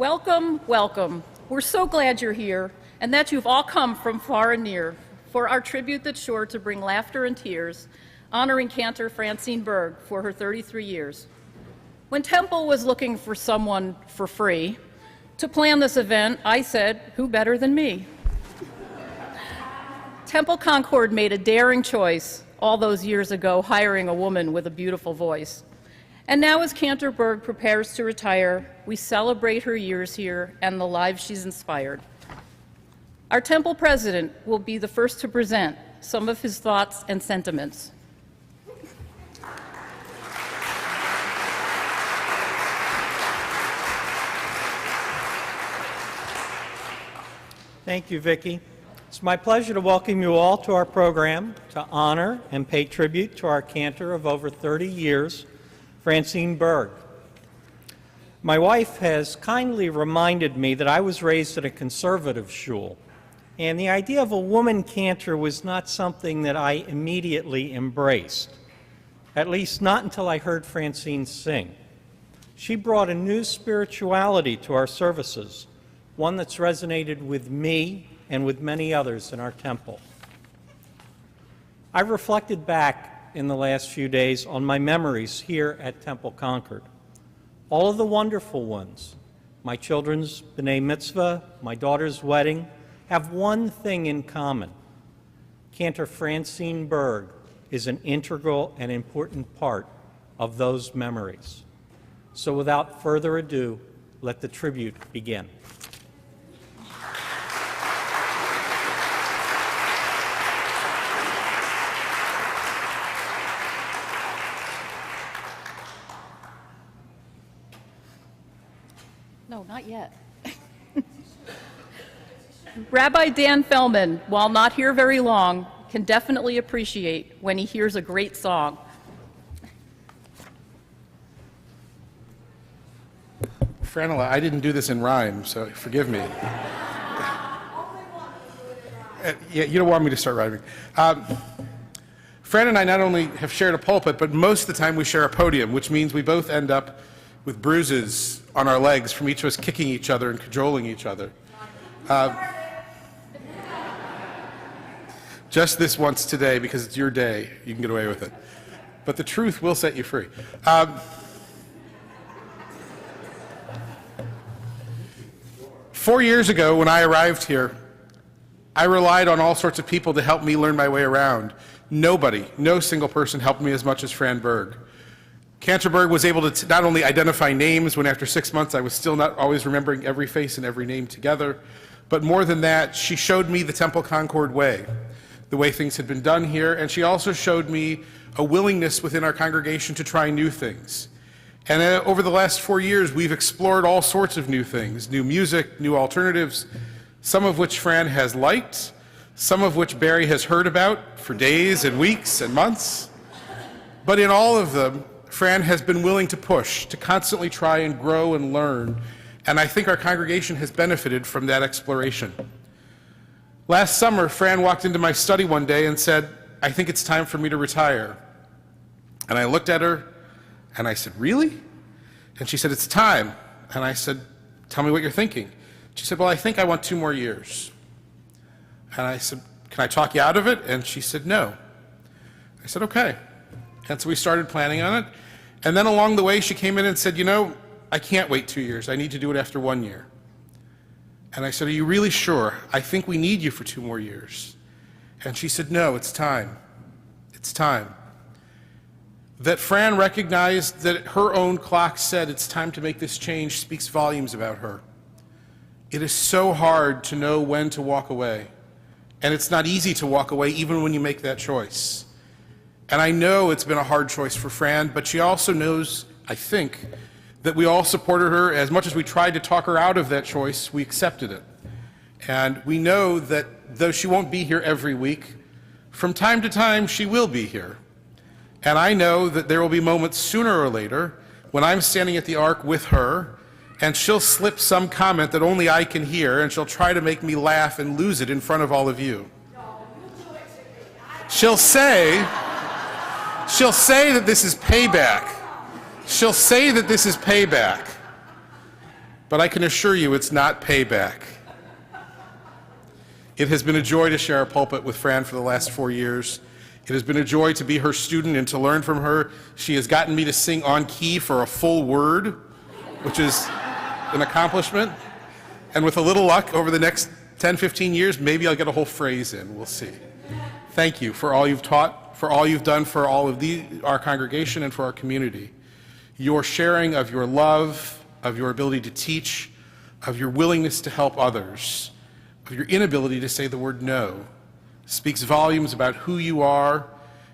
Welcome, welcome. We're so glad you're here and that you've all come from far and near for our tribute that's sure to bring laughter and tears, honoring Cantor Francine Berg for her 33 years. When Temple was looking for someone for free to plan this event, I said, who better than me? Temple Concord made a daring choice all those years ago, hiring a woman with a beautiful voice. And now as Cantor Berg prepares to retire, we celebrate her years here and the lives she's inspired. Our Temple president will be the first to present some of his thoughts and sentiments. Thank you, Vicki. It's my pleasure to welcome you all to our program to honor and pay tribute to our Cantor of over 30 years, Francine Berg. My wife has kindly reminded me that I was raised at a conservative shul, and the idea of a woman cantor was not something that I immediately embraced, at least not until I heard Francine sing. She brought a new spirituality to our services, one that's resonated with me and with many others in our temple. I've reflected back in the last few days on my memories here at Temple Concord. All of the wonderful ones, my children's B'nai Mitzvah, my daughter's wedding, have one thing in common. Cantor Francine Berg is an integral and important part of those memories. So without further ado, let the tribute begin. No, not yet. Rabbi Dan Fellman, while not here very long, can definitely appreciate when he hears a great song. Franela, I didn't do this in rhyme, so forgive me. Yeah, you don't want me to start rhyming. Fran and I not only have shared a pulpit, but most of the time we share a podium, which means we both end up with bruises on our legs from each of us kicking each other and cajoling each other. Just this once today, because it's your day, you can get away with it. But the truth will set you free. 4 years ago, when I arrived here, I relied on all sorts of people to help me learn my way around. Nobody, no single person helped me as much as Fran Berg. Cantor Berg was able to not only identify names when after 6 months I was still not always remembering every face and every name together, but more than that, she showed me the Temple Concord way, the way things had been done here, and she also showed me a willingness within our congregation to try new things. And over the last 4 years, we've explored all sorts of new things, new music, new alternatives, some of which Fran has liked, some of which Barry has heard about for days and weeks and months. But in all of them, Fran has been willing to push, to constantly try and grow and learn, and I think our congregation has benefited from that exploration. Last summer, Fran walked into my study one day and said, I think it's time for me to retire. And I looked at her and I said, really? And she said, it's time. And I said, tell me what you're thinking. She said, well, I think I want 2 more years. And I said, can I talk you out of it? And she said, no. I said, okay. And so we started planning on it. And then along the way, she came in and said, you know, I can't wait 2 years. I need to do it after 1 year. And I said, are you really sure? I think we need you for 2 more years. And she said, no, it's time. It's time. That Fran recognized that her own clock said it's time to make this change speaks volumes about her. It is so hard to know when to walk away. And it's not easy to walk away even when you make that choice. And I know it's been a hard choice for Fran, but she also knows, I think, that we all supported her. As much as we tried to talk her out of that choice, we accepted it. And we know that though she won't be here every week, from time to time she will be here. And I know that there will be moments sooner or later when I'm standing at the Ark with her and she'll slip some comment that only I can hear and she'll try to make me laugh and lose it in front of all of you. She'll say that this is payback. She'll say that this is payback. but I can assure you it's not payback. It has been a joy to share our pulpit with Fran for the last 4 years. It has been a joy to be her student and to learn from her. She has gotten me to sing on key for a full word, which is an accomplishment. And with a little luck, over the next 10, 15 years, maybe I'll get a whole phrase in. We'll see. Thank you for all you've taught, for all you've done for all of our congregation and for our community. Your sharing of your love, of your ability to teach, of your willingness to help others, of your inability to say the word no, speaks volumes about who you are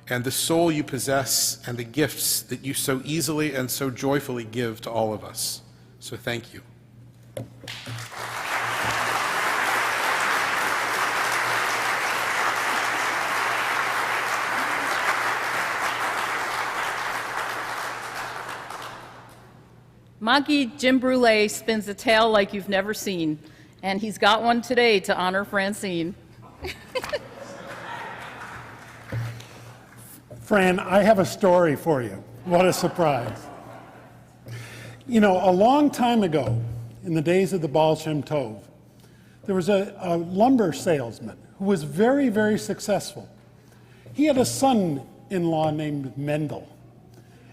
and the soul you possess and the gifts that you so easily and so joyfully give to all of us. So thank you. Monkey Jim Brule spins a tale like you've never seen, and he's got one today to honor Francine. Fran, I have a story for you. What a surprise. You know, a long time ago, in the days of the Baal Shem Tov, there was a lumber salesman who was very, very successful. He had a son-in-law named Mendel.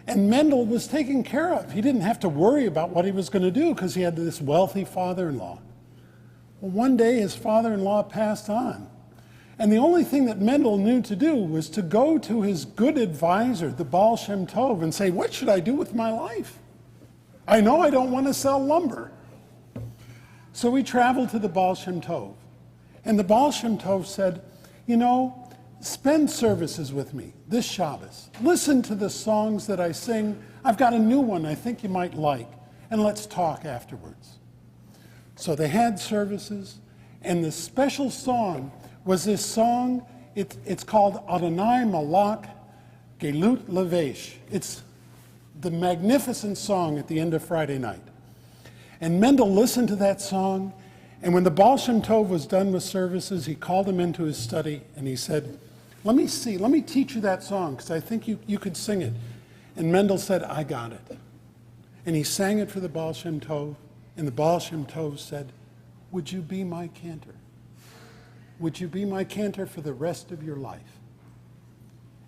And Mendel was taken care of. He didn't have to worry about what he was going to do because he had this wealthy father-in-law. Well, one day his father-in-law passed on. And the only thing that Mendel knew to do was to go to his good advisor, the Baal Shem Tov, and say, what should I do with my life? I know I don't want to sell lumber. So he traveled to the Baal Shem Tov. And the Baal Shem Tov said, you know, spend services with me this Shabbos. Listen to the songs that I sing. I've got a new one I think you might like, and let's talk afterwards. So they had services, and the special song was this song. It's called Adonai Malak Gelut Levesh. It's the magnificent song at the end of Friday night. And Mendel listened to that song, and when the Baal Shem Tov was done with services, he called him into his study, and he said, let me teach you that song, because I think you could sing it. And Mendel said, I got it. And he sang it for the Baal Shem Tov, and the Baal Shem Tov said, would you be my cantor? Would you be my cantor for the rest of your life?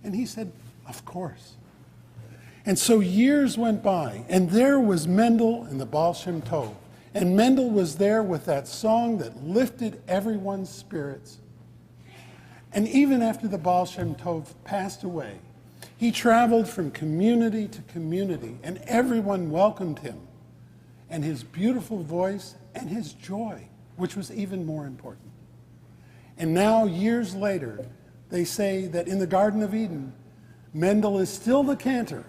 And he said, of course. And so years went by, and there was Mendel and the Baal Shem Tov. And Mendel was there with that song that lifted everyone's spirits. And even after the Baal Shem Tov passed away, he traveled from community to community, and everyone welcomed him, and his beautiful voice and his joy, which was even more important. And now, years later, they say that in the Garden of Eden, Mendel is still the cantor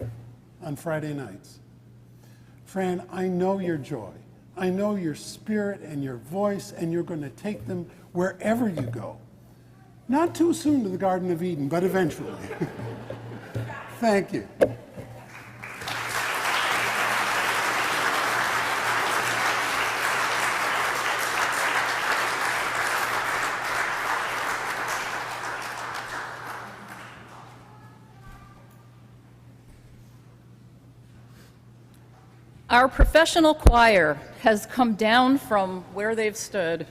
on Friday nights. Fran, I know your joy. I know your spirit and your voice, and you're going to take them wherever you go. Not too soon to the Garden of Eden, but eventually. Thank you. Our professional choir has come down from where they've stood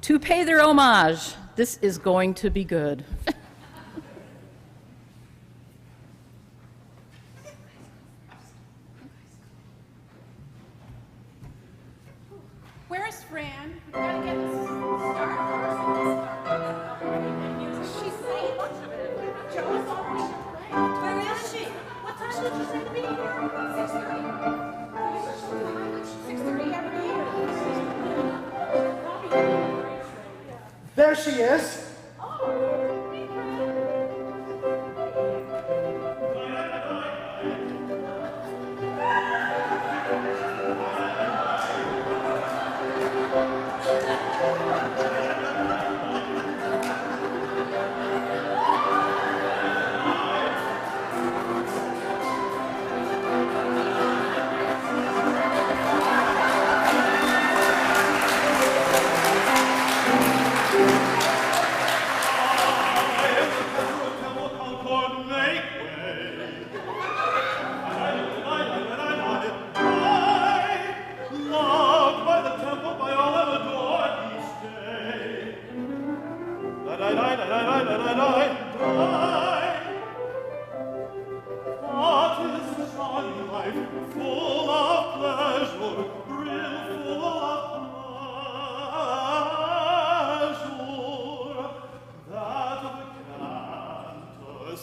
to pay their homage. This is going to be good. Where's Fran? We gotta get this started. She's late. Joe's already late. Where is she? What time did you say to be here? 6:30. 6:30 every year. There she is.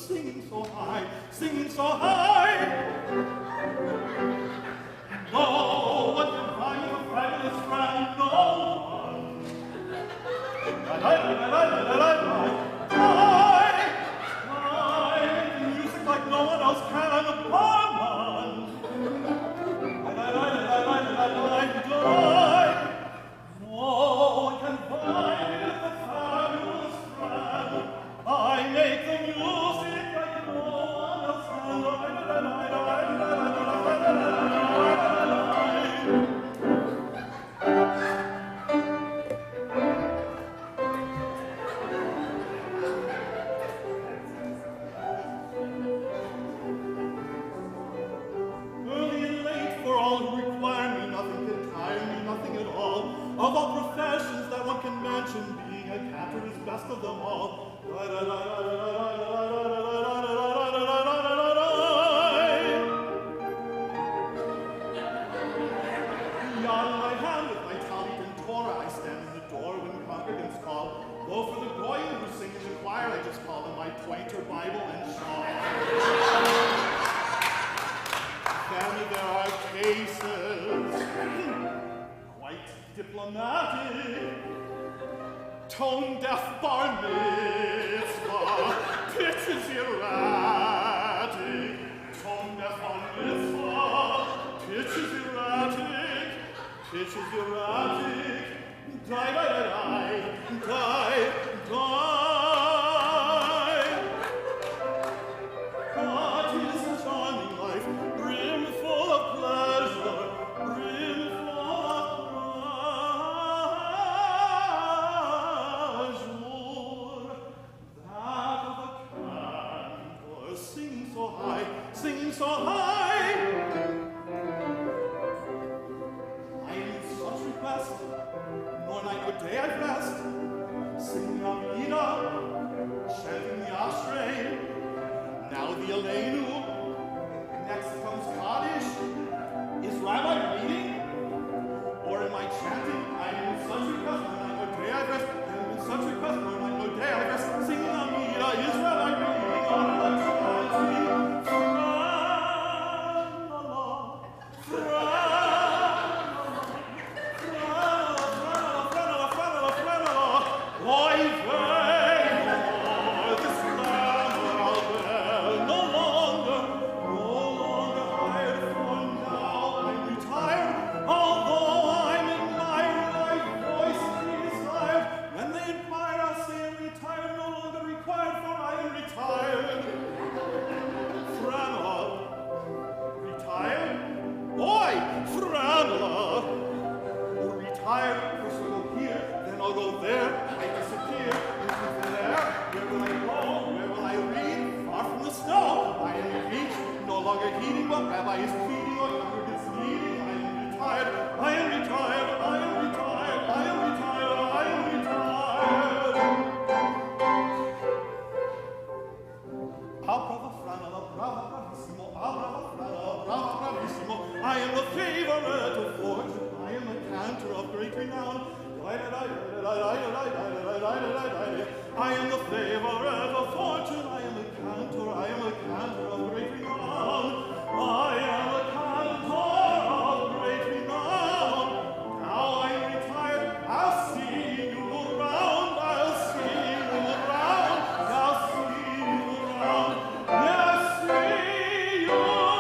singing so high, singing so high. No one can find a fabulous friend, no one. Music like no one else can, upon one. No one can find a fabulous friend. I make the music like no one else can. Early and late for all who require me, nothing can tire me, nothing at all. Of all professions that one can mention, being a cantor is best of them all. Beyond my hand with my talent and Torah, I stand in the door when congregants call. Though for the goyim who sing in the choir, I just call them my pointer, Bible, and shawl. Family, there are cases, quite diplomatic, tone-deaf bar mitzvah, pitches erratic, tone-deaf bar mitzvah, pitches erratic, die, die, die, die, die. What is a charming life, brimful of pleasure, brimful of pleasure. That of a cantor singing so high, singing so high. I am in such request, nor night nor day I rest, singing Amida, chanting the Ashrei. Now the Aleinu, next comes Kaddish. Is Rabbi reading? Or am I chanting? I am in such request, no night nor day I rest. I am in such request, no night nor day I rest. Singing Amida, is Rabbi reading? Or am I chanting? I am the favorite of fortune. I am a cantor of great renown. I am the favorite of fortune. I am a cantor. I am a cantor of great renown. I am a cantor of great renown. Now I'm retired. I'll see you around. I'll see you around. I'll see you around. Yes, see you around.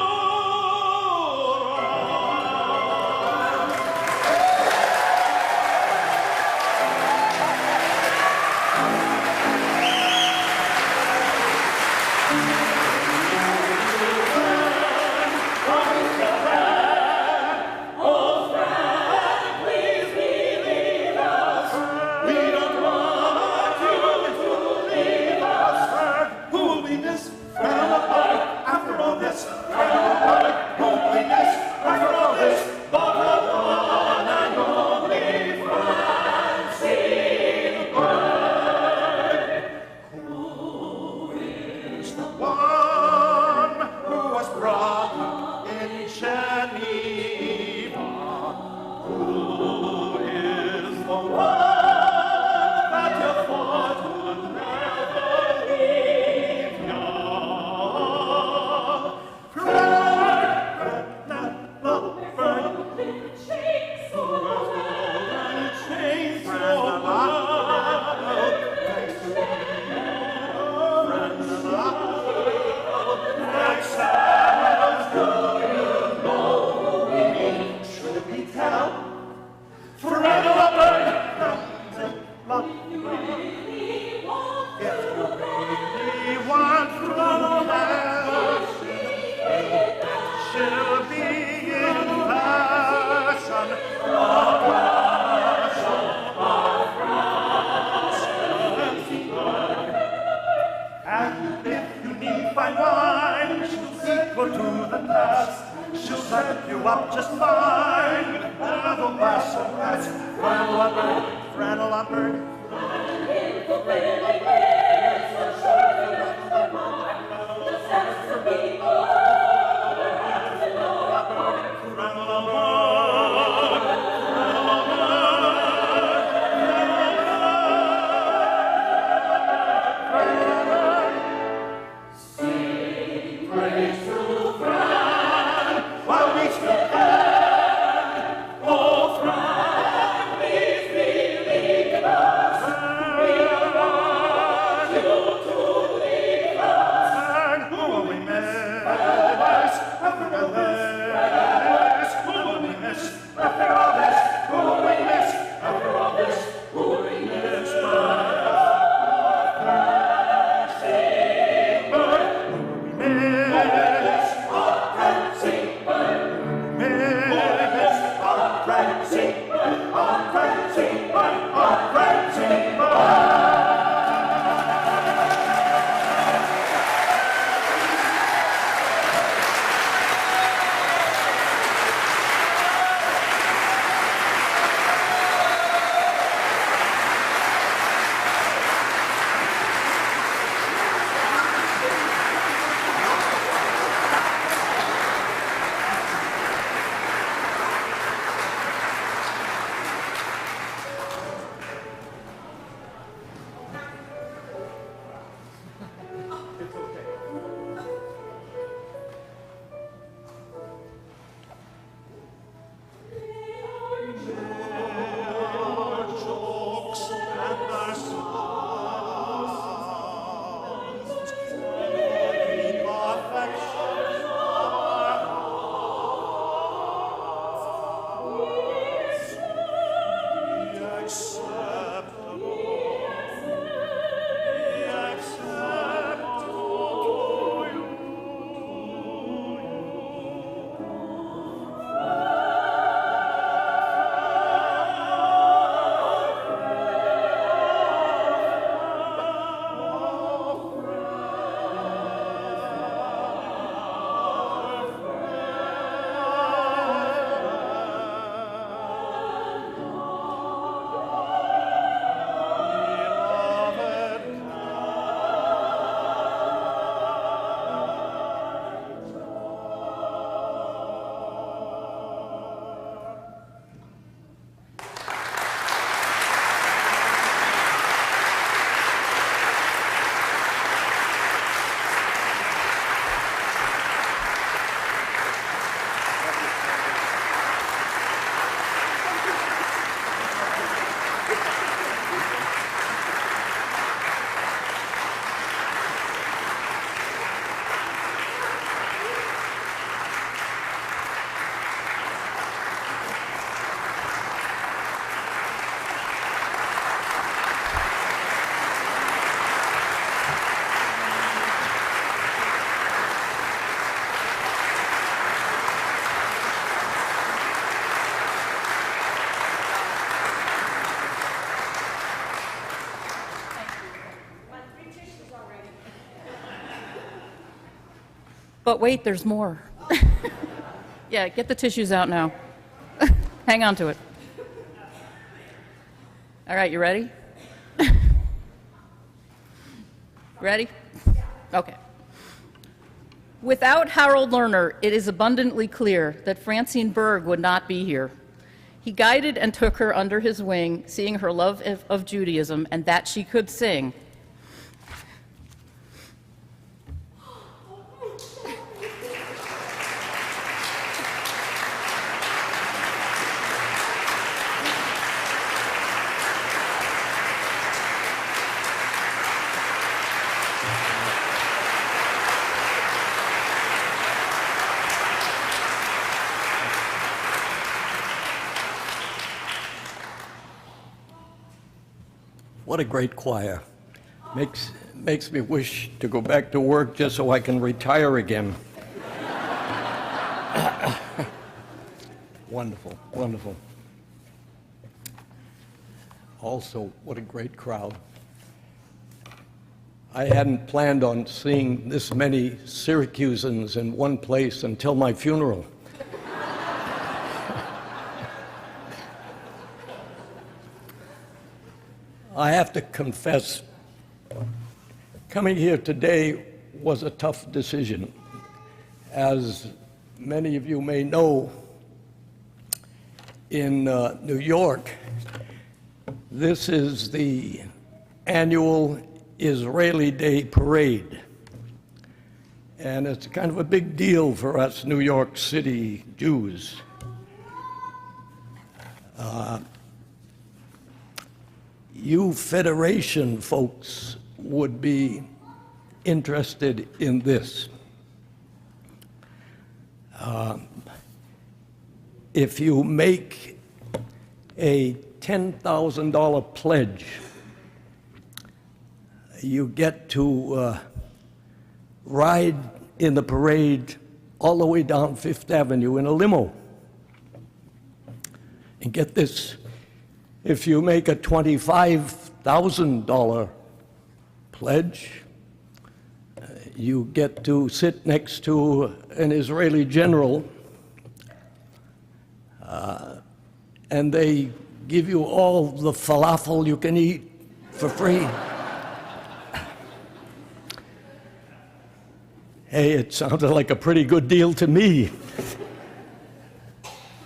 fine wine. She'll equal to the task. She'll set you up just fine with another glass of glass. Frattle up, Berg. But wait, there's more. Yeah, get the tissues out now. Hang on to it. All right, you ready? Ready? Okay. Without Harold Lerner, it is abundantly clear that Francine Berg would not be here. He guided and took her under his wing, seeing her love of Judaism and that she could sing. What a great choir. Makes me wish to go back to work just so I can retire again. Wonderful, wonderful. Also, what a great crowd. I hadn't planned on seeing this many Syracusans in one place until my funeral. I have to confess, coming here today was a tough decision. As many of you may know, in New York, this is the annual Israeli Day Parade. And it's kind of a big deal for us New York City Jews. You Federation folks would be interested in this. If you make a $10,000 pledge, you get to ride in the parade all the way down Fifth Avenue in a limo. And get this, if you make a $25,000 pledge, you get to sit next to an Israeli general, and they give you all the falafel you can eat for free. Hey, it sounded like a pretty good deal to me.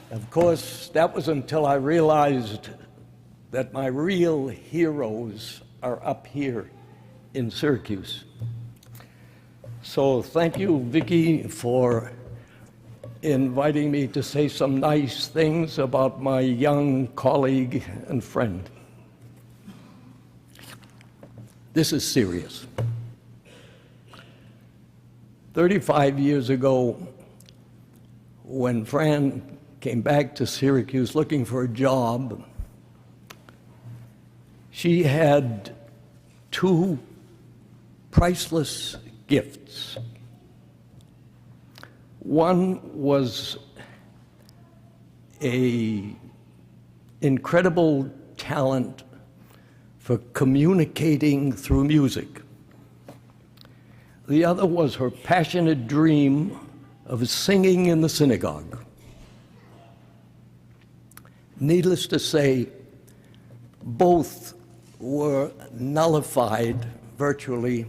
Of course, that was until I realized that my real heroes are up here in Syracuse. So thank you, Vicki, for inviting me to say some nice things about my young colleague and friend. This is serious. 35 years ago, when Fran came back to Syracuse looking for a job, she had two priceless gifts. One was an incredible talent for communicating through music. The other was her passionate dream of singing in the synagogue. Needless to say, both were nullified virtually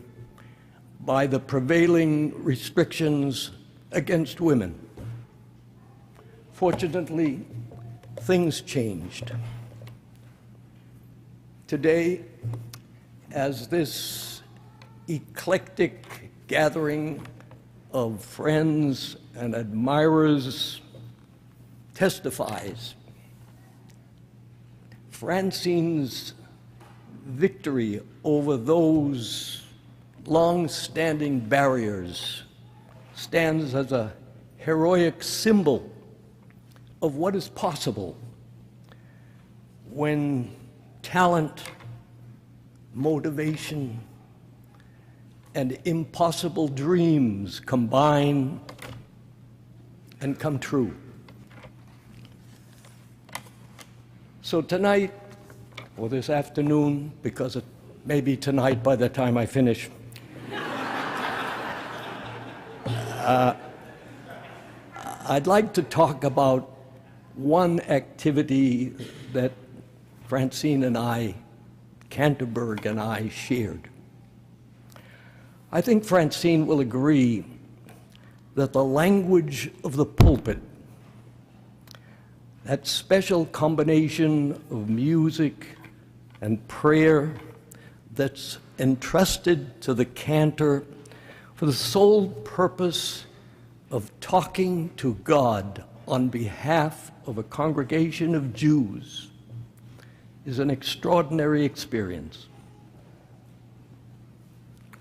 by the prevailing restrictions against women. Fortunately, things changed. Today, as this eclectic gathering of friends and admirers testifies, Francine's victory over those long-standing barriers stands as a heroic symbol of what is possible when talent, motivation, and impossible dreams combine and come true. So tonight, or this afternoon, because it may be tonight by the time I finish, I'd like to talk about one activity that Francine and I, Cantor and I shared. I think Francine will agree that the language of the pulpit, that special combination of music and prayer that's entrusted to the cantor for the sole purpose of talking to God on behalf of a congregation of Jews, is an extraordinary experience.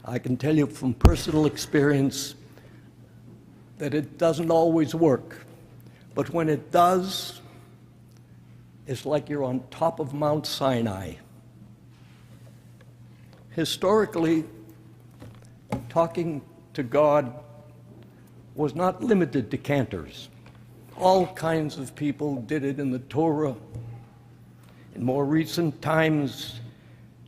I can tell you from personal experience that it doesn't always work, but when it does, it's like you're on top of Mount Sinai. Historically, talking to God was not limited to cantors. All kinds of people did it in the Torah. In more recent times,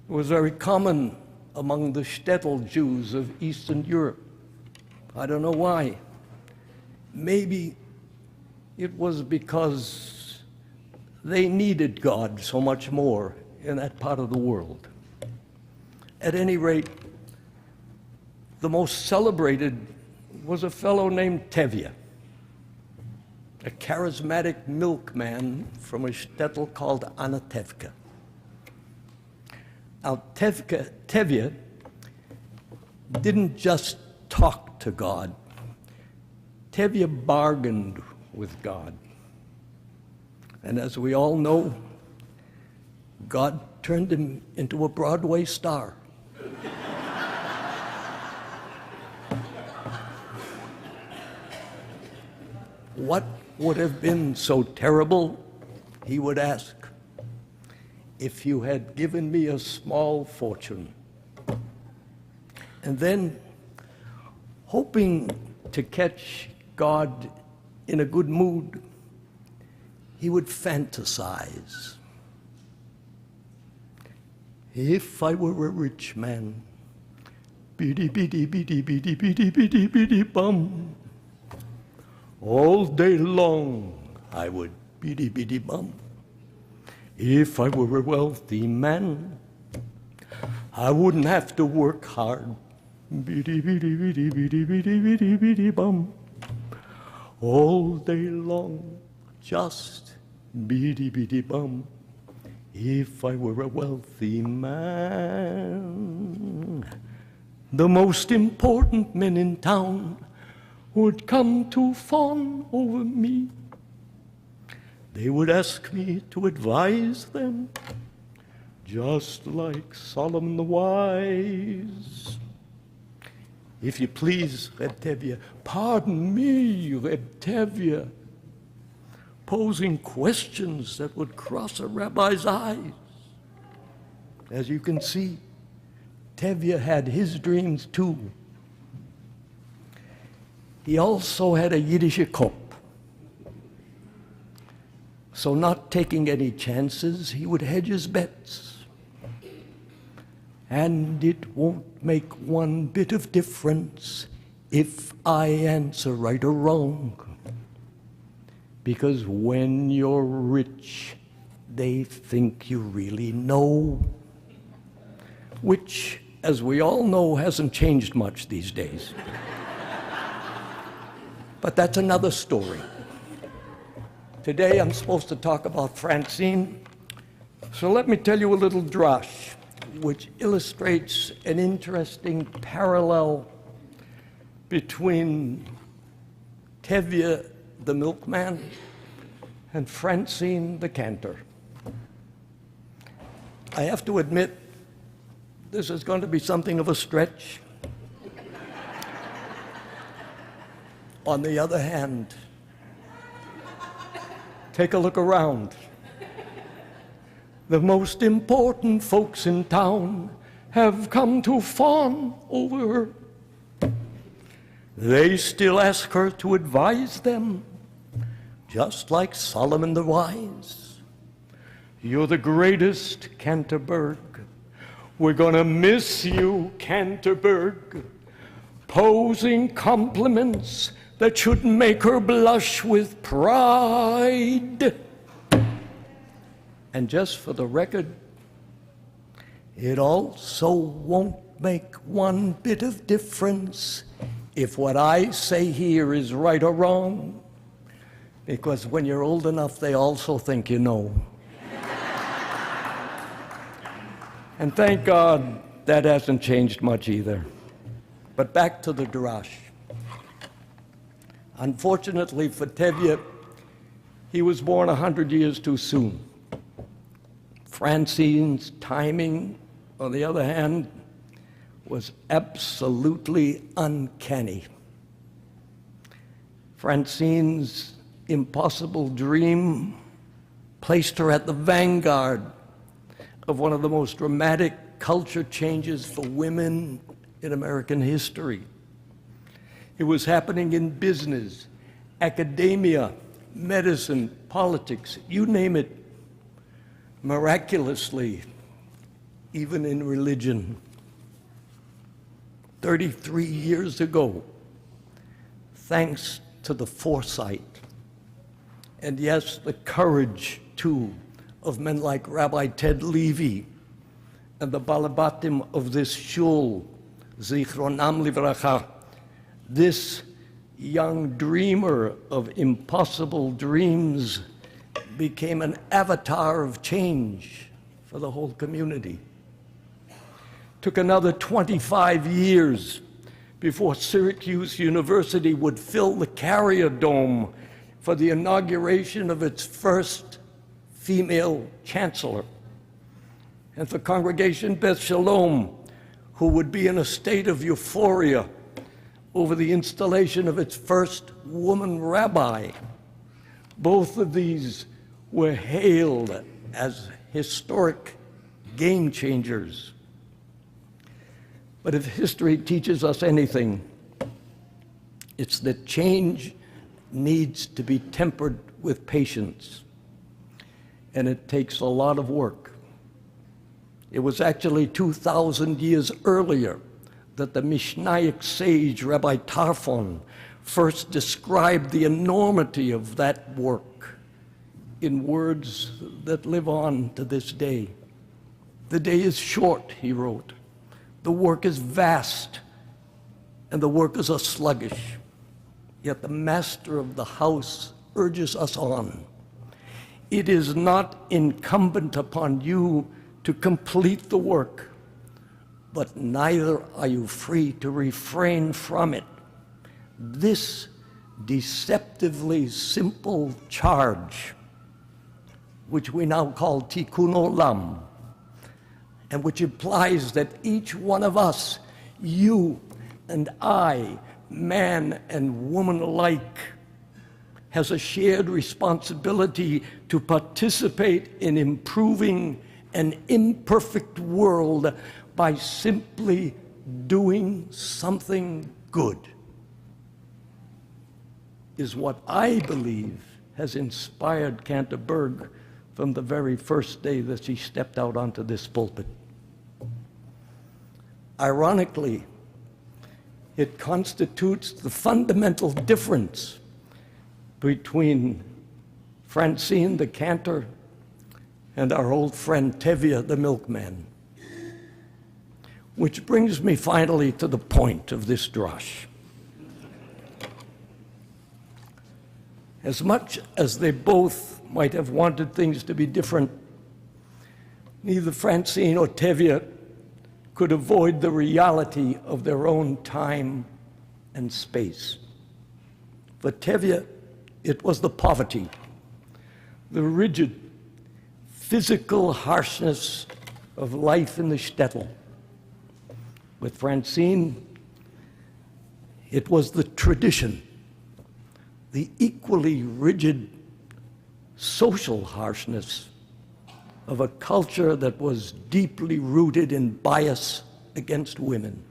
it was very common among the shtetl Jews of Eastern Europe. I don't know why. Maybe it was because they needed God so much more in that part of the world. At any rate, the most celebrated was a fellow named Tevye, a charismatic milkman from a shtetl called Anatevka. Now, Tevye didn't just talk to God. Tevye bargained with God. And as we all know, God turned him into a Broadway star. What would have been so terrible, he would ask, if you had given me a small fortune? And then, hoping to catch God in a good mood, he would fantasize. If I were a rich man, biddy biddy biddy biddy biddy biddy biddy bum, all day long I would biddy biddy bum. If I were a wealthy man, I wouldn't have to work hard. Biddy biddy biddy biddy biddy biddy biddy bum. All day long, just biddy biddy bum. If I were a wealthy man, the most important men in town would come to fawn over me. They would ask me to advise them, just like Solomon the Wise. If you please, Reb Tevye, pardon me, Reb Tevye, posing questions that would cross a rabbi's eyes. As you can see, Tevye had his dreams too. He also had a Yiddish kop. So not taking any chances, he would hedge his bets. And it won't make one bit of difference if I answer right or wrong. Because when you're rich, they think you really know. Which, as we all know, hasn't changed much these days. But that's another story. Today I'm supposed to talk about Francine. So let me tell you a little drash, which illustrates an interesting parallel between Tevye the milkman and Francine the cantor. I have to admit, this is going to be something of a stretch. On the other hand, take a look around. The most important folks in town have come to fawn over her. They still ask her to advise them, just like Solomon the Wise. You're the greatest, Cantor Berg. We're gonna miss you, Cantor Berg. Posing compliments that should make her blush with pride. And just for the record, it also won't make one bit of difference if what I say here is right or wrong, because when you're old enough, they also think you know. And thank God that hasn't changed much either. But back to the drash. Unfortunately for Tevye, he was born 100 years too soon. Francine's timing, on the other hand, was absolutely uncanny. Francine's impossible dream placed her at the vanguard of one of the most dramatic culture changes for women in American history. It was happening in business, academia, medicine, politics, you name it. Miraculously, even in religion. 33 years ago, thanks to the foresight and, yes, the courage, too, of men like Rabbi Ted Levy and the Balabatim of this shul, Zichronam Livracha, this young dreamer of impossible dreams became an avatar of change for the whole community. Took another 25 years before Syracuse University would fill the Carrier Dome for the inauguration of its first female chancellor, and for Congregation Beth Shalom, who would be in a state of euphoria over the installation of its first woman rabbi. Both of these were hailed as historic game changers. But if history teaches us anything, it's that change needs to be tempered with patience, and it takes a lot of work. It was actually 2,000 years earlier that the Mishnaic sage Rabbi Tarfon first described the enormity of that work in words that live on to this day. The day is short, he wrote. The work is vast, and the workers are sluggish. Yet the master of the house urges us on. It is not incumbent upon you to complete the work, but neither are you free to refrain from it. This deceptively simple charge, which we now call Tikkun Olam, and which implies that each one of us, you and I, man and woman alike, has a shared responsibility to participate in improving an imperfect world by simply doing something good, is what I believe has inspired Cantor Berg from the very first day that she stepped out onto this pulpit. Ironically, it constitutes the fundamental difference between Francine the cantor and our old friend Tevye the milkman. Which brings me finally to the point of this drush. As much as they both might have wanted things to be different, neither Francine or Tevye could avoid the reality of their own time and space. For Tevye, it was the poverty, the rigid, physical harshness of life in the shtetl. With Francine, it was the tradition, the equally rigid social harshness of a culture that was deeply rooted in bias against women.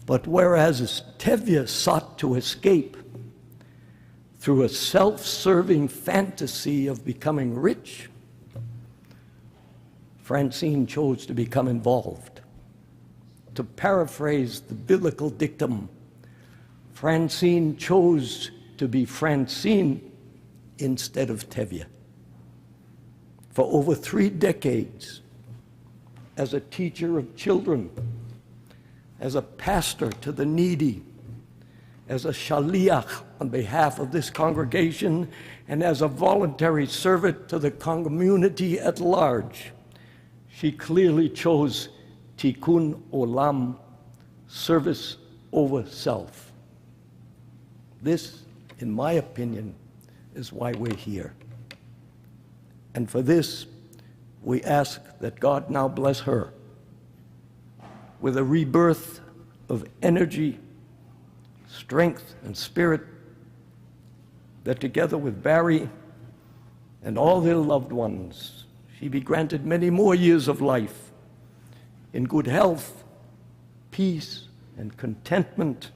But whereas Tevye sought to escape through a self-serving fantasy of becoming rich, Francine chose to become involved. To paraphrase the biblical dictum, Francine chose to be Francine instead of Tevye. For over 3 decades, as a teacher of children, as a pastor to the needy, as a shaliach on behalf of this congregation, and as a voluntary servant to the community at large, she clearly chose Tikkun Olam, service over self. This, in my opinion, is why we're here. And for this, we ask that God now bless her with a rebirth of energy, strength, and spirit, that together with Barry and all their loved ones, she be granted many more years of life in good health, peace, and contentment,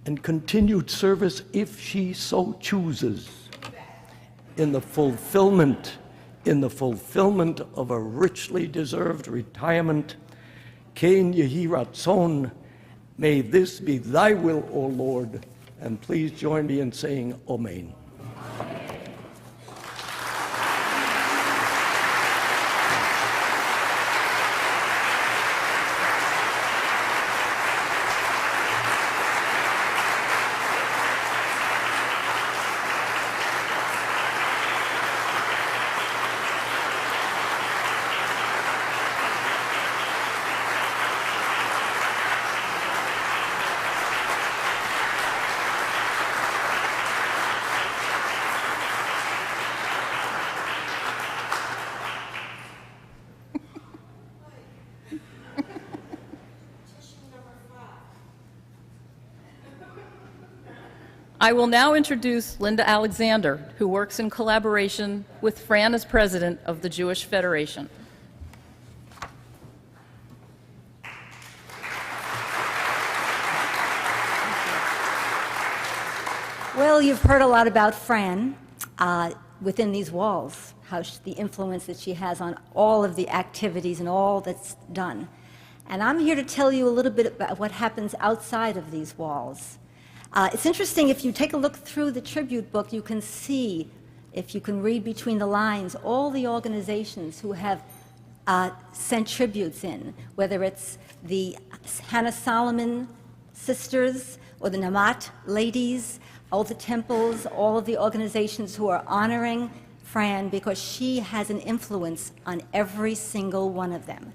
and continued service, if she so chooses, in the fulfillment of a richly deserved retirement, Ken Yehi Ratzon, may this be thy will, O Lord. And please join me in saying Amen. I will now introduce Linda Alexander, who works in collaboration with Fran as president of the Jewish Federation. Well, you've heard a lot about Fran within these walls, the influence that she has on all of the activities and all that's done. And I'm here to tell you a little bit about what happens outside of these walls. It's interesting, if you take a look through the tribute book, you can see, if you can read between the lines, all the organizations who have sent tributes in, whether it's the Hannah Solomon sisters or the Namat ladies, all the temples, all of the organizations who are honoring Fran because she has an influence on every single one of them.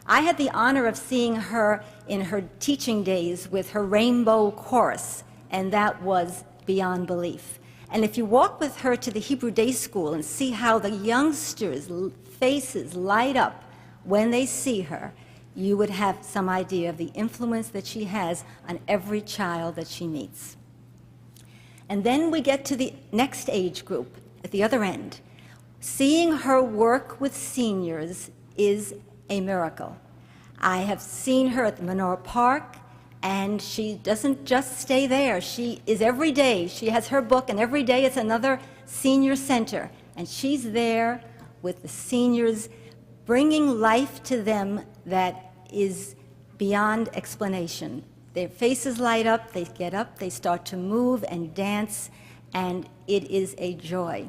I had the honor of seeing her in her teaching days with her rainbow chorus, and that was beyond belief. And if you walk with her to the Hebrew Day School and see how the youngsters' faces light up when they see her, you would have some idea of the influence that she has on every child that she meets. And then we get to the next age group at the other end. Seeing her work with seniors is a miracle. I have seen her at the Menorah Park, and she doesn't just stay there. She is every day. She has her book, and every day it's another senior center. And she's there with the seniors, bringing life to them that is beyond explanation. Their faces light up, they get up, they start to move and dance, and it is a joy.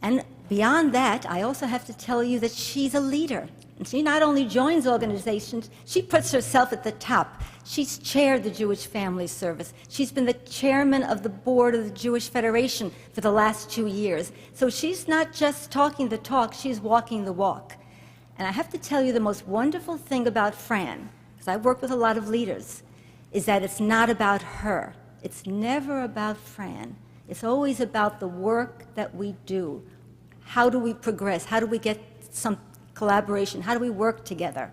And beyond that, I also have to tell you that she's a leader. And she not only joins organizations, she puts herself at the top. She's chaired the Jewish Family Service. She's been the chairman of the board of the Jewish Federation for the last 2 years. So she's not just talking the talk, she's walking the walk. And I have to tell you, the most wonderful thing about Fran, because I work with a lot of leaders, is that it's not about her. It's never about Fran. It's always about the work that we do. How do we progress? How do we get some collaboration? How do we work together?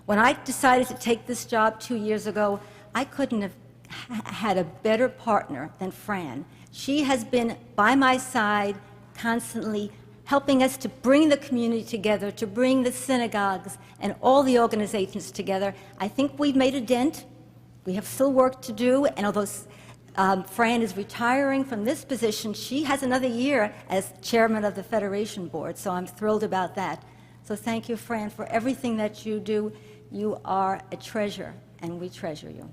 When I decided to take this job 2 years ago, I couldn't have had a better partner than Fran. She has been by my side constantly, helping us to bring the community together, to bring the synagogues and all the organizations together. I think we've made a dent. We have still work to do, and although Fran is retiring from this position, she has another year as chairman of the Federation Board, so I'm thrilled about that. So thank you, Fran, for everything that you do. You are a treasure, and we treasure you.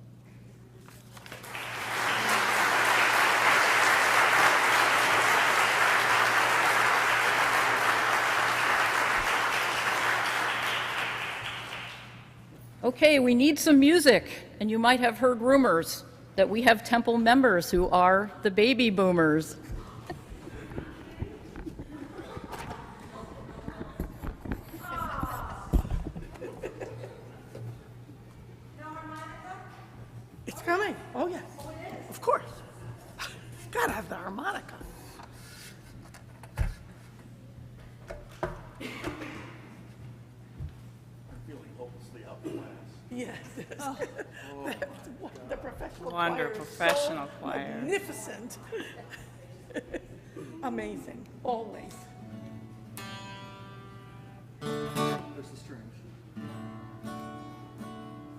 Okay, we need some music, and you might have heard rumors that we have temple members who are the baby boomers. It's coming. Oh, yes. Of course. Gotta have the harmonica. Feeling hopelessly out of class. Yes. The professional Wonder choir is professional so choir. magnificent. Amazing, always. There's the strings.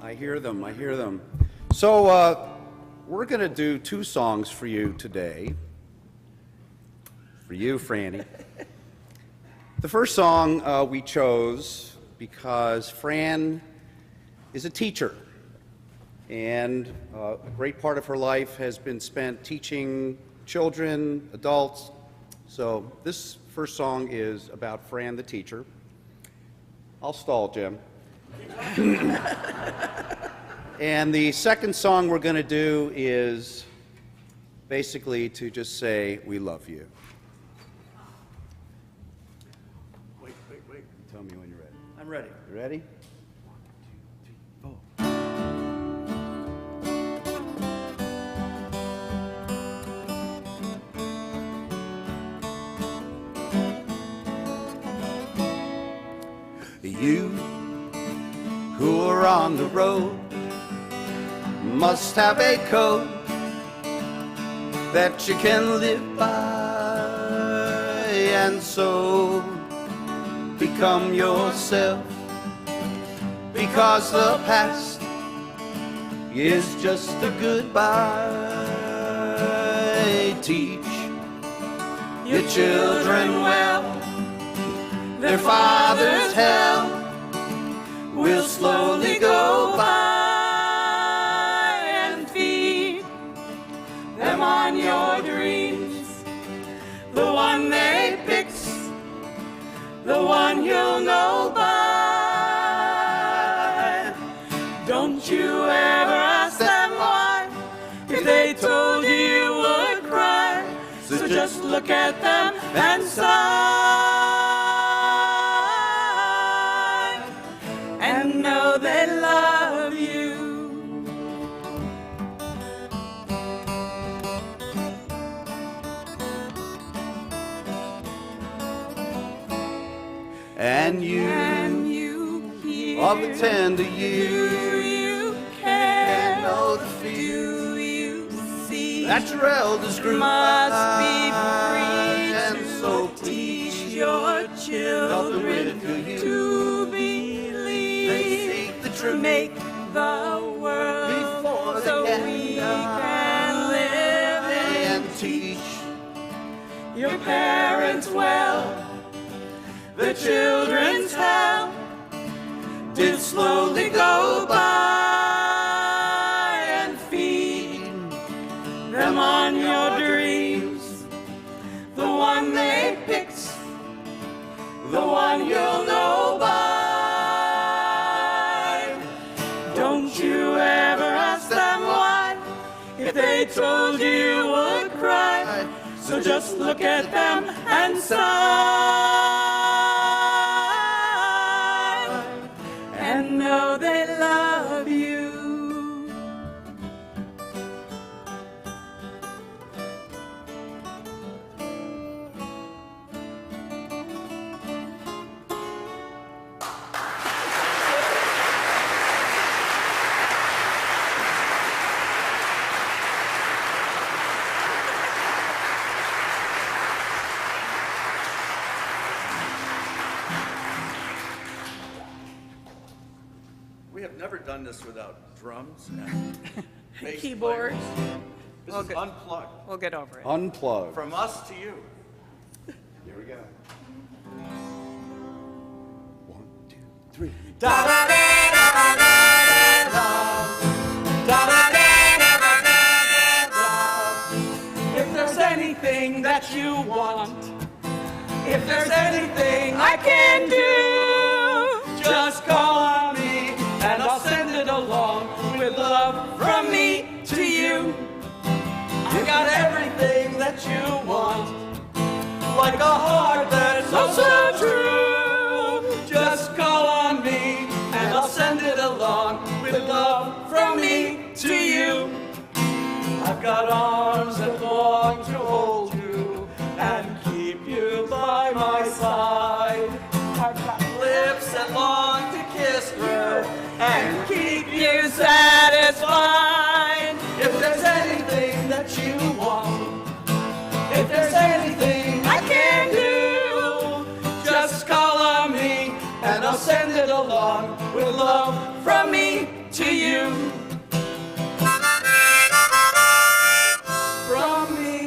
I hear them, I hear them. So we're going to do 2 songs for you today. For you, Franny. The first song we chose because Fran is a teacher. And a great part of her life has been spent teaching children, adults. So this first song is about Fran the teacher. I'll stall, Jim. And the second song we're going to do is basically to just say, we love you. Wait. Tell me when you're ready. I'm ready. You ready? You who are on the road must have a code that you can live by, and so become yourself, because the past is just a goodbye. Teach your children well, their father's hell will slowly go by, and feed them on your dreams, the one they fix, the one you'll know by. Don't you ever ask them why, if they told you you would cry, so just look at them and sigh. Know they love you. And you hear of the tender you care, and know the feel. Do you see that your elders grew must be free, and so teach your children to be. Make the world so we can live and teach your parents well. The children's hell did slowly go by, and feed them on your dreams, the one they picked, the one you'll know by. Don't you ever ask them why, if they told you you would cry, so just look at them and sigh, and know they love you. Never done this without drums and bass Keyboards. players. This is unplugged. We'll get over it. Unplugged. From us to you. Here we go. 1, 2, 3. If there's anything that you want, if there's anything I can do, just call on me and I'll send it along with love from me to you. I got everything that you want, like a heart that's oh so true. Just call on me and I'll send it along with love from me to you. I've got arms that long to hold you and keep you by my side. I've got lips that long to kiss you and keep you satisfied. If there's anything that you want, if there's anything I can do, just call on me and I'll send it along with love from me to you. From me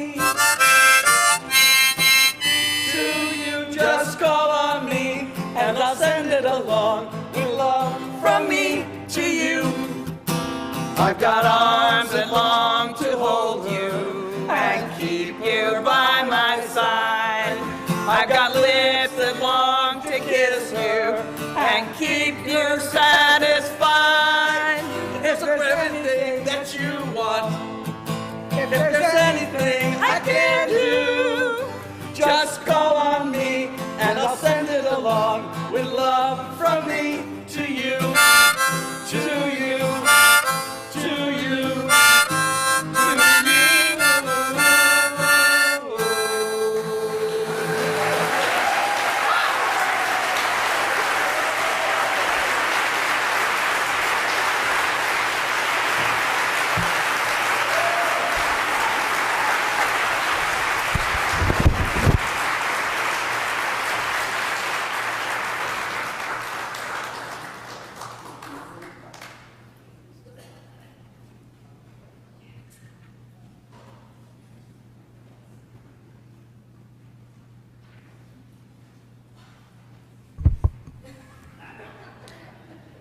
I've got arms that long to hold you and keep you by my side. I've got lips that long to kiss you and keep you satisfied. If there's anything that you want, if there's anything I can do, just call on me and I'll send it along with love from me to you, to you, to you, to you.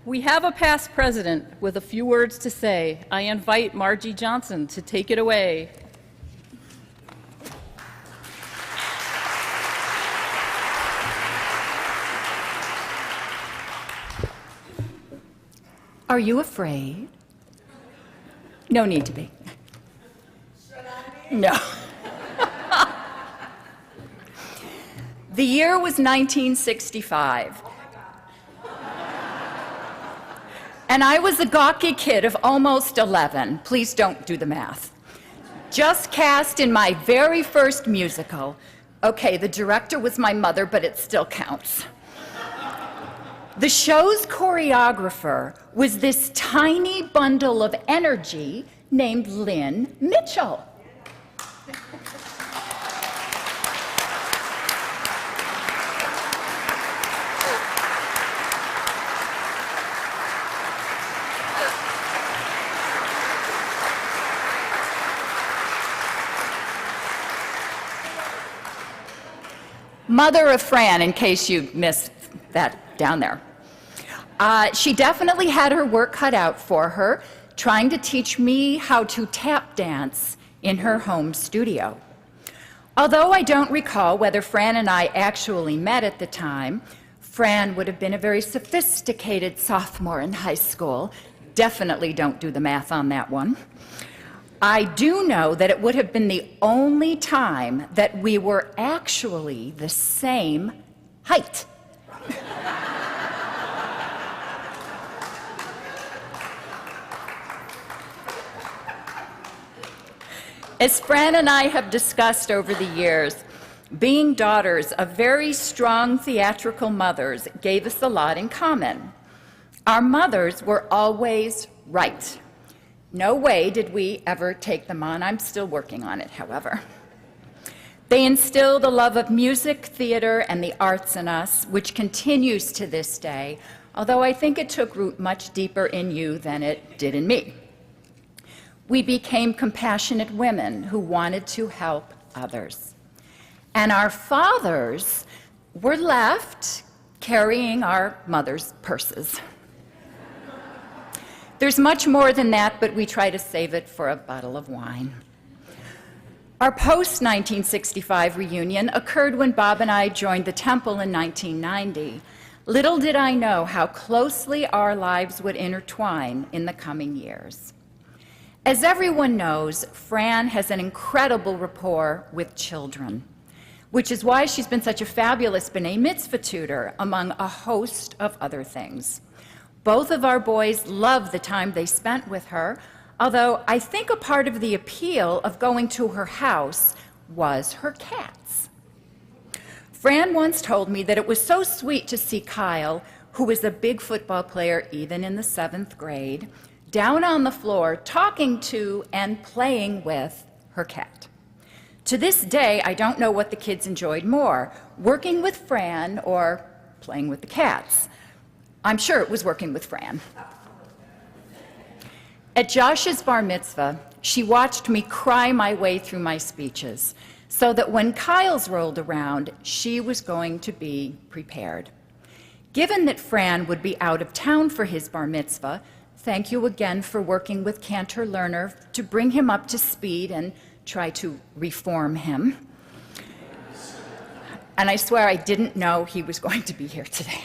We have a past president with a few words to say. I invite Margie Johnson to take it away. Are you afraid? No need to be. No. The year was 1965. And I was a gawky kid of almost 11. Please don't do the math. Just cast in my very first musical. Okay, the director was my mother, but it still counts. The show's choreographer was this tiny bundle of energy named Lynn Mitchell. Mother of Fran, in case you missed that down there. She definitely had her work cut out for her, trying to teach me how to tap dance in her home studio. Although I don't recall whether Fran and I actually met at the time, Fran would have been a very sophisticated sophomore in high school. Definitely don't do the math on that one. I do know that it would have been the only time that we were actually the same height. As Fran and I have discussed over the years, being daughters of very strong theatrical mothers gave us a lot in common. Our mothers were always right. No way did we ever take them on. I'm still working on it, however. They instilled a love of music, theater, and the arts in us, which continues to this day, although I think it took root much deeper in you than it did in me. We became compassionate women who wanted to help others. And our fathers were left carrying our mothers' purses. There's much more than that, but we try to save it for a bottle of wine. Our post-1965 reunion occurred when Bob and I joined the Temple in 1990. Little did I know how closely our lives would intertwine in the coming years. As everyone knows, Fran has an incredible rapport with children, which is why she's been such a fabulous B'nai Mitzvah tutor, among a host of other things. Both of our boys loved the time they spent with her, although I think a part of the appeal of going to her house was her cats. Fran once told me that it was so sweet to see Kyle, who was a big football player even in the 7th grade, down on the floor talking to and playing with her cat. To this day, I don't know what the kids enjoyed more, working with Fran or playing with the cats. I'm sure it was working with Fran. At Josh's bar mitzvah, she watched me cry my way through my speeches so that when Kyle's rolled around, she was going to be prepared. Given that Fran would be out of town for his bar mitzvah, Thank you again for working with Cantor Learner to bring him up to speed and try to reform him. And I swear I didn't know he was going to be here today.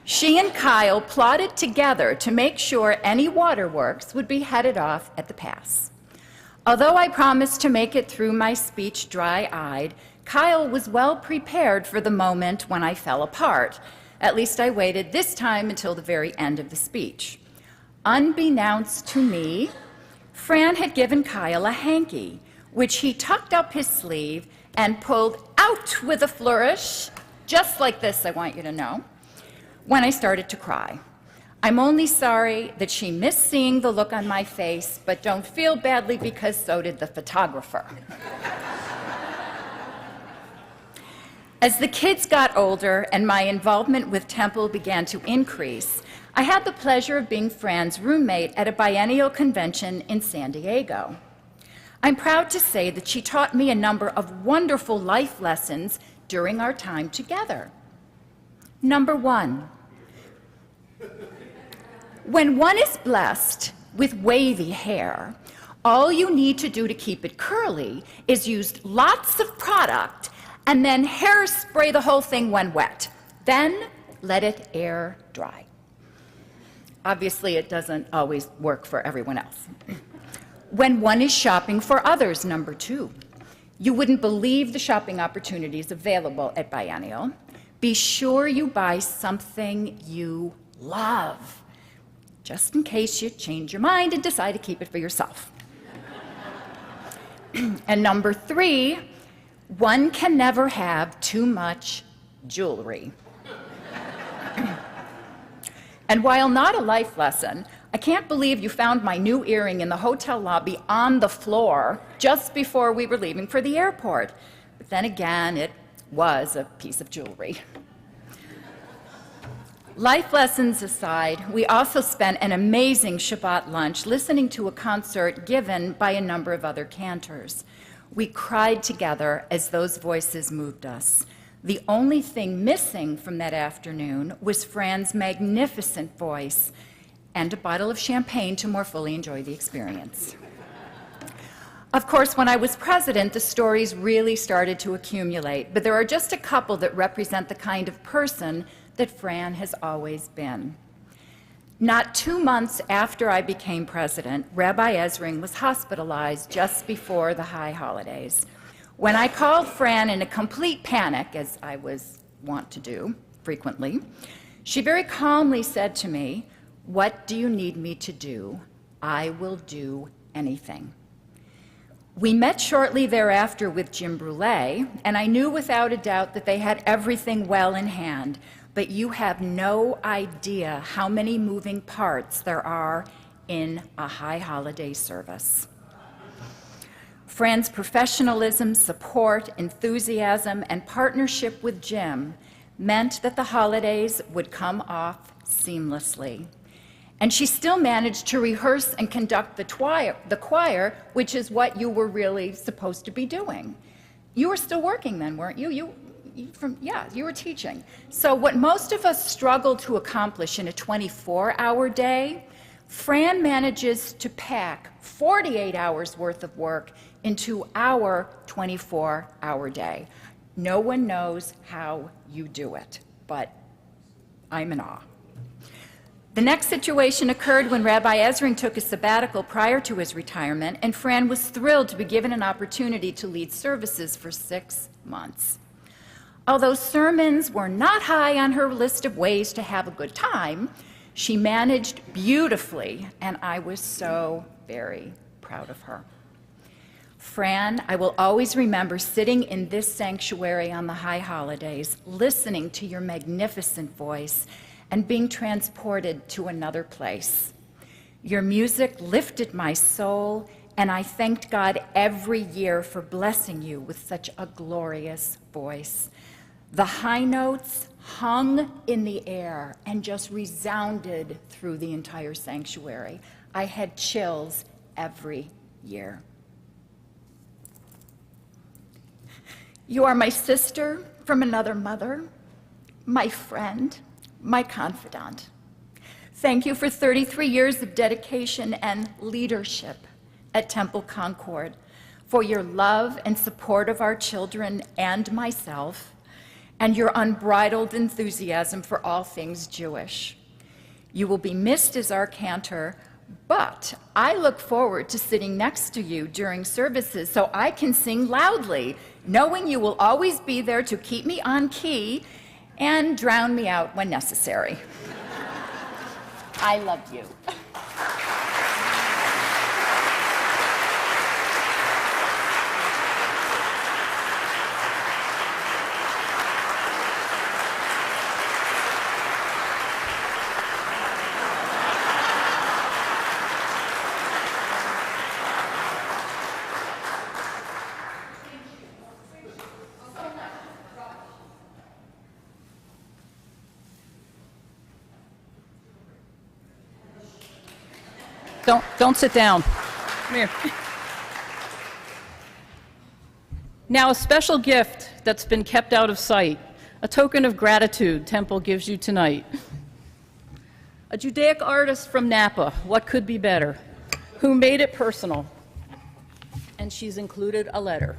She and Kyle plotted together to make sure any waterworks would be headed off at the pass. Although I promised to make it through my speech dry-eyed, Kyle was well prepared for the moment when I fell apart. At least I waited this time until the very end of the speech. Unbeknownst to me, Fran had given Kyle a hanky, which he tucked up his sleeve and pulled out with a flourish, just like this, I want you to know, when I started to cry. I'm only sorry that she missed seeing the look on my face, but don't feel badly because so did the photographer. As the kids got older and my involvement with Temple began to increase, I had the pleasure of being Fran's roommate at a biennial convention in San Diego. I'm proud to say that she taught me a number of wonderful life lessons during our time together. Number one, when one is blessed with wavy hair, all you need to do to keep it curly is use lots of product and then hairspray the whole thing when wet. Then let it air dry. Obviously, it doesn't always work for everyone else. When one is shopping for others, number two, you wouldn't believe the shopping opportunities available at Biennial. Be sure you buy something you love, just in case you change your mind and decide to keep it for yourself. And number three, one can never have too much jewelry. And while not a life lesson, I can't believe you found my new earring in the hotel lobby on the floor just before we were leaving for the airport. But then again, it was a piece of jewelry. Life lessons aside, we also spent an amazing Shabbat lunch listening to a concert given by a number of other cantors. We cried together as those voices moved us. The only thing missing from that afternoon was Fran's magnificent voice and a bottle of champagne to more fully enjoy the experience. Of course, when I was president, the stories really started to accumulate, but there are just a couple that represent the kind of person that Fran has always been. Not 2 months after I became president, Rabbi Ezring was hospitalized just before the high holidays. When I called Fran in a complete panic, as I was wont to do frequently, she very calmly said to me, "What do you need me to do? I will do anything." We met shortly thereafter with Jim Brule, and I knew without a doubt that they had everything well in hand, but you have no idea how many moving parts there are in a high holiday service. Fran's professionalism, support, enthusiasm, and partnership with Jim meant that the holidays would come off seamlessly. And she still managed to rehearse and conduct the choir, which is what you were really supposed to be doing. You were still working then, weren't you? You were teaching. So what most of us struggle to accomplish in a 24-hour day, Fran manages to pack 48 hours worth of work into our 24-hour day. No one knows how you do it, but I'm in awe. The next situation occurred when Rabbi Ezring took a sabbatical prior to his retirement, and Fran was thrilled to be given an opportunity to lead services for 6 months. Although sermons were not high on her list of ways to have a good time, she managed beautifully, and I was so very proud of her. Fran, I will always remember sitting in this sanctuary on the high holidays, listening to your magnificent voice and being transported to another place. Your music lifted my soul, and I thanked God every year for blessing you with such a glorious voice. The high notes hung in the air and just resounded through the entire sanctuary. I had chills every year. You are my sister from another mother, my friend, my confidant. Thank you for 33 years of dedication and leadership at Temple Concord, for your love and support of our children and myself, and your unbridled enthusiasm for all things Jewish. You will be missed as our cantor, but I look forward to sitting next to you during services so I can sing loudly, knowing you will always be there to keep me on key and drown me out when necessary. I love you. Don't sit down. Come here. Now, a special gift that's been kept out of sight, a token of gratitude Temple gives you tonight. A Judaic artist from Napa, what could be better, who made it personal. And she's included a letter.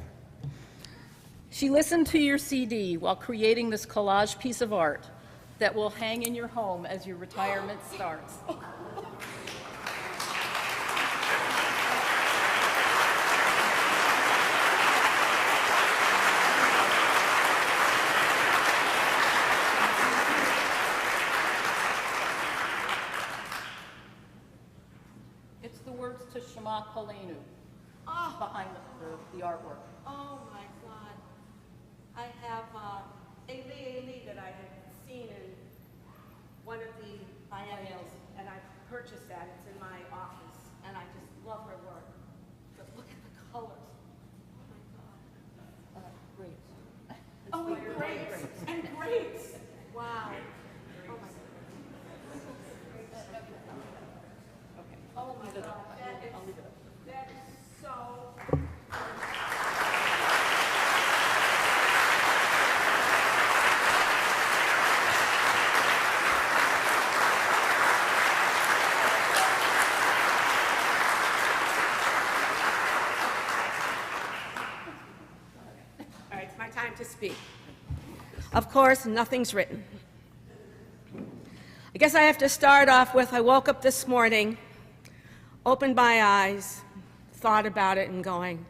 She listened to your CD while creating this collage piece of art that will hang in your home as your retirement starts. It's the words to Shema Kolenu behind the artwork. Oh my God. I have Eli Eli that I had seen in one of the biennials, and I purchased that. It's in my office, and I just love her work. But look at the colors. Oh my God. Great. Oh, and grapes. And grapes. Wow. Oh my God. Oh my God. That is so. All right, it's my time to speak. Of course, nothing's written. I guess I have to start off with, I woke up this morning, opened my eyes, thought about it, and going,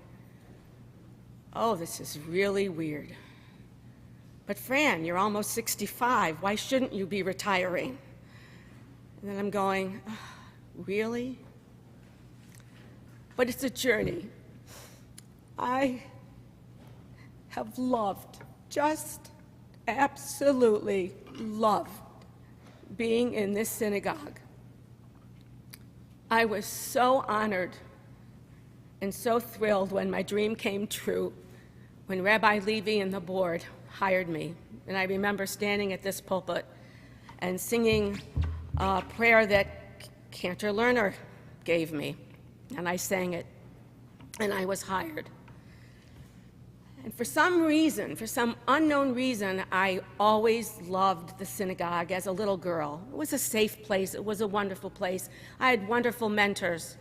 oh, this is really weird. But Fran, you're almost 65. Why shouldn't you be retiring? And then I'm going, oh, really? But it's a journey. I have loved, just absolutely loved being in this synagogue. I was so honored and so thrilled when my dream came true, when Rabbi Levy and the board hired me. And I remember standing at this pulpit and singing a prayer that Cantor Lerner gave me. And I sang it, and I was hired. And for some reason, for some unknown reason, I always loved the synagogue as a little girl. It was a safe place. It was a wonderful place. I had wonderful mentors.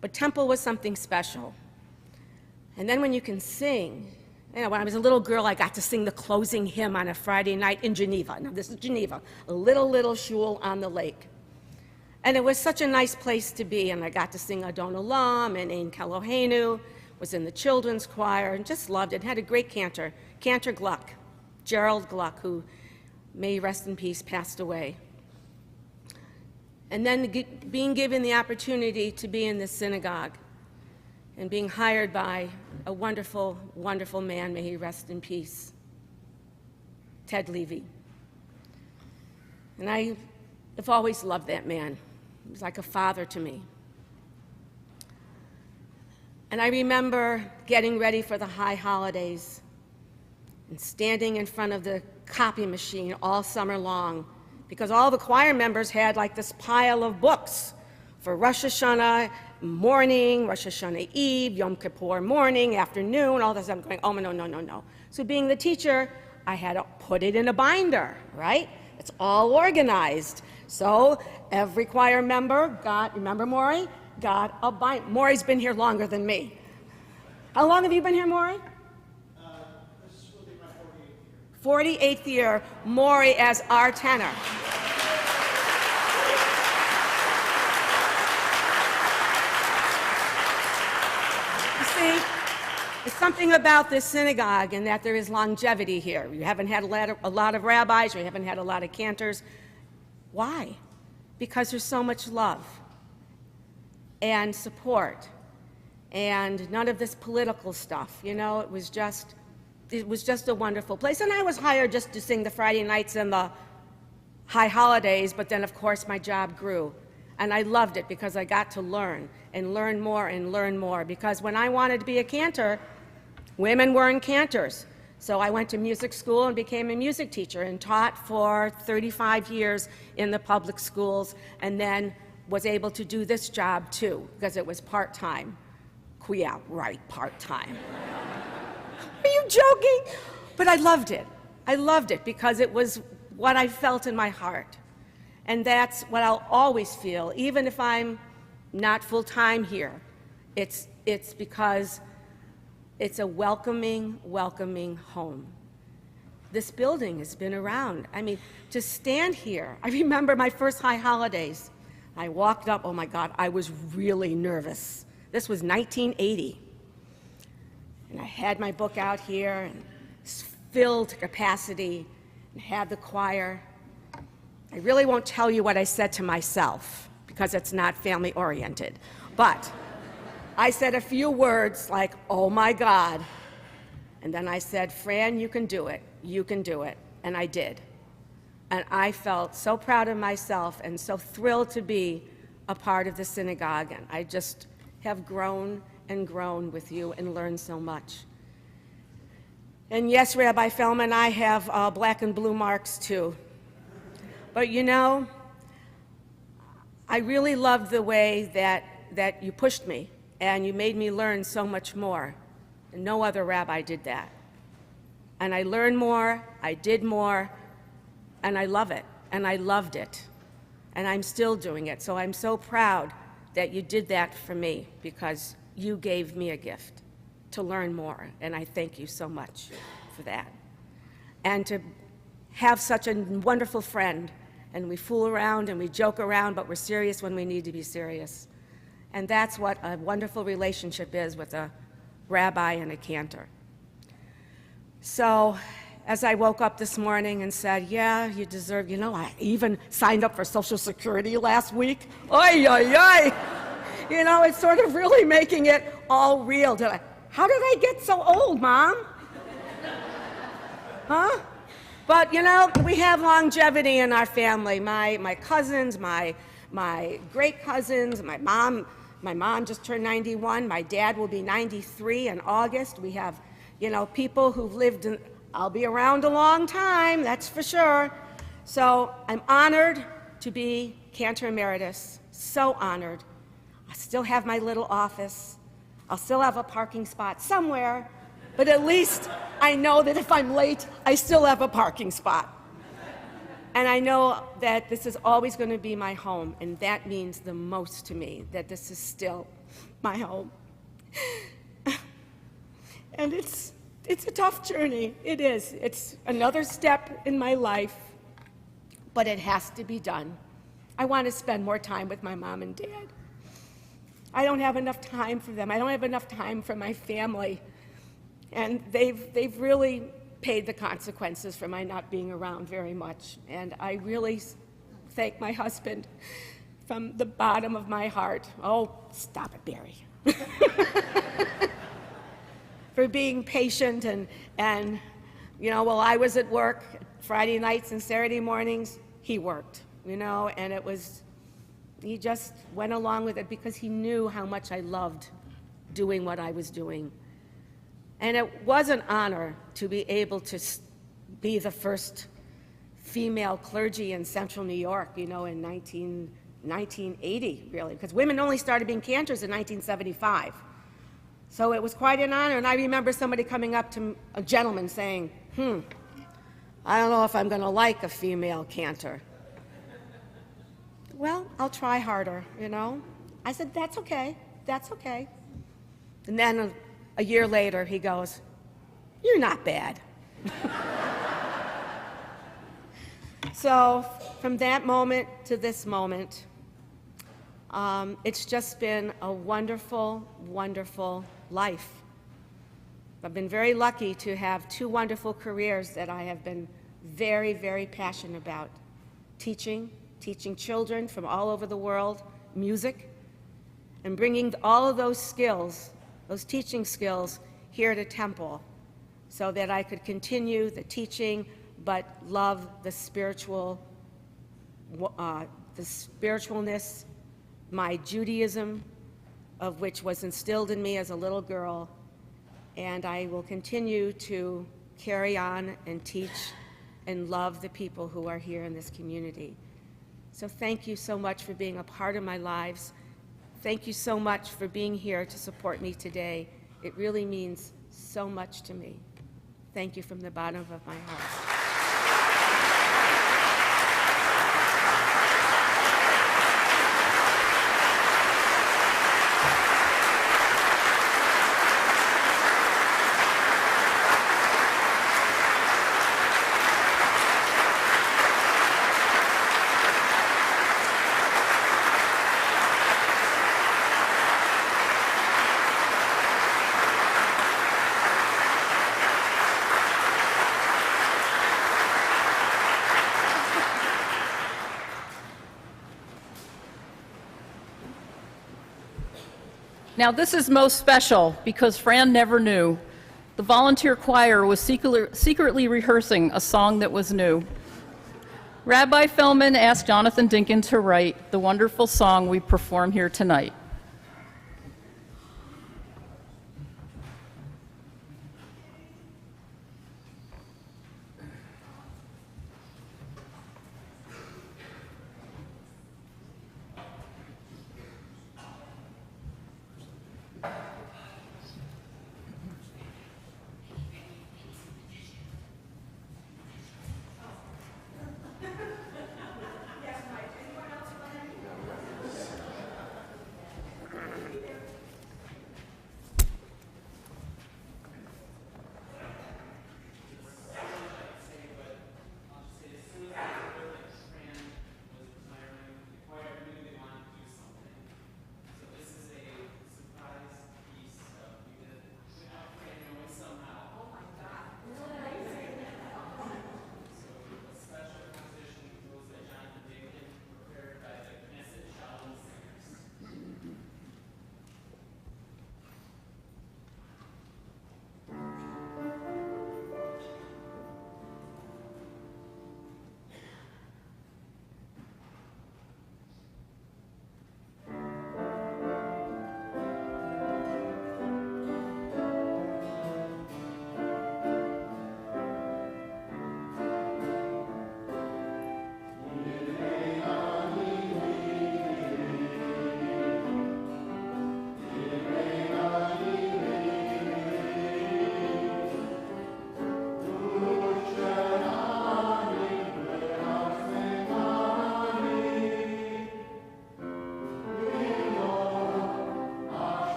But Temple was something special. And then when you can sing, you know, when I was a little girl, I got to sing the closing hymn on a Friday night in Geneva. Now, this is Geneva, a little shul on the lake. And it was such a nice place to be, and I got to sing Adon Olam and Ein Kelohenu, was in the children's choir, and just loved it. Had a great cantor, Cantor Gluck, Gerald Gluck, who, may he rest in peace, passed away. And then being given the opportunity to be in this synagogue and being hired by a wonderful, wonderful man, may he rest in peace, Ted Levy. And I have always loved that man. He was like a father to me. And I remember getting ready for the high holidays and standing in front of the copy machine all summer long, because all the choir members had like this pile of books for Rosh Hashanah morning, Rosh Hashanah Eve, Yom Kippur morning, afternoon, all this. I'm going, oh, no. So being the teacher, I had to put it in a binder, right? It's all organized. So every choir member got, remember Maury? Got a bind. Maury's been here longer than me. How long have you been here, Maury? This will be my 48th year. 48th year, Maury as our tenor. You see, there's something about this synagogue in that there is longevity here. You haven't had a lot of rabbis, you haven't had a lot of cantors. Why? Because there's so much love and support and none of this political stuff. You know, it was just a wonderful place. And I was hired just to sing the Friday nights and the high holidays, but then of course my job grew. And I loved it because I got to learn and learn more and learn more. Because when I wanted to be a cantor, women weren't cantors. So I went to music school and became a music teacher and taught for 35 years in the public schools, and then was able to do this job too, because it was part-time. Yeah, right, part-time. Are you joking? But I loved it. I loved it because it was what I felt in my heart. And that's what I'll always feel, even if I'm not full-time here. It's because it's a welcoming, welcoming home. This building has been around. I mean, to stand here, I remember my first high holidays. I walked up, oh my God, I was really nervous. This was 1980. And I had my book out here and filled to capacity and had the choir. I really won't tell you what I said to myself because it's not family oriented. But I said a few words like, oh my God. And then I said, Fran, you can do it. You can do it. And I did. And I felt so proud of myself and so thrilled to be a part of the synagogue. And I just have grown and grown with you and learned so much. And yes, Rabbi Feldman, I have black and blue marks too. But you know, I really loved the way that you pushed me and you made me learn so much more. And no other rabbi did that. And I learned more, I did more, and I love it, and I loved it. And I'm still doing it, so I'm so proud that you did that for me because you gave me a gift to learn more, and I thank you so much for that. And to have such a wonderful friend, and we fool around and we joke around, but we're serious when we need to be serious. And that's what a wonderful relationship is with a rabbi and a cantor. So as I woke up this morning and said, yeah, you deserve, you know, I even signed up for Social Security last week. Oy, oy, oy. You know, it's sort of really making it all real. How did I get so old, Mom? Huh? But, you know, we have longevity in our family. My cousins, my great cousins, my mom just turned 91. My dad will be 93 in August. We have, you know, people who've lived in, I'll be around a long time, that's for sure. So I'm honored to be Cantor Emeritus, so honored. I still have my little office. I'll still have a parking spot somewhere, but at least I know that if I'm late, I still have a parking spot. And I know that this is always going to be my home, and that means the most to me, that this is still my home. And it's a tough journey. It is. It's another step in my life, but it has to be done. I want to spend more time with my mom and dad. I don't have enough time for them. I don't have enough time for my family. And they've really paid the consequences for my not being around very much. And I really thank my husband from the bottom of my heart. Oh, stop it, Barry. For being patient and you know, while I was at work Friday nights and Saturday mornings, he worked, you know, and he just went along with it because he knew how much I loved doing what I was doing. And it was an honor to be able to be the first female clergy in Central New York, you know, in 1980, really, because women only started being cantors in 1975. So it was quite an honor, and I remember somebody coming up to a gentleman saying, I don't know if I'm going to like a female cantor. well, I'll try harder, you know? I said, that's okay, that's okay. And then a year later, he goes, you're not bad. So from that moment to this moment, it's just been a wonderful, wonderful life. I've been very lucky to have two wonderful careers that I have been very, very passionate about. Teaching children from all over the world, music, and bringing all of those skills, those teaching skills, here to Temple so that I could continue the teaching but love the spiritualness, my Judaism, of which was instilled in me as a little girl, and I will continue to carry on and teach and love the people who are here in this community. So thank you so much for being a part of my lives. Thank you so much for being here to support me today. It really means so much to me. Thank you from the bottom of my heart. Now, this is most special because Fran never knew. The volunteer choir was secretly rehearsing a song that was new. Rabbi Feldman asked Jonathan Dinkin to write the wonderful song we perform here tonight.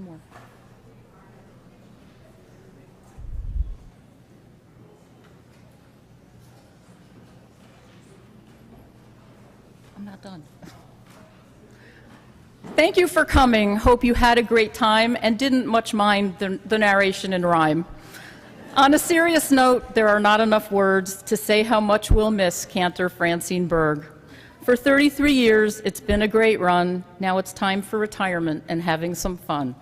one more. I'm not done. Thank you for coming. Hope you had a great time and didn't much mind the narration in rhyme. On a serious note, there are not enough words to say how much we'll miss Cantor Francine Berg. For 33 years, it's been a great run. Now it's time for retirement and having some fun.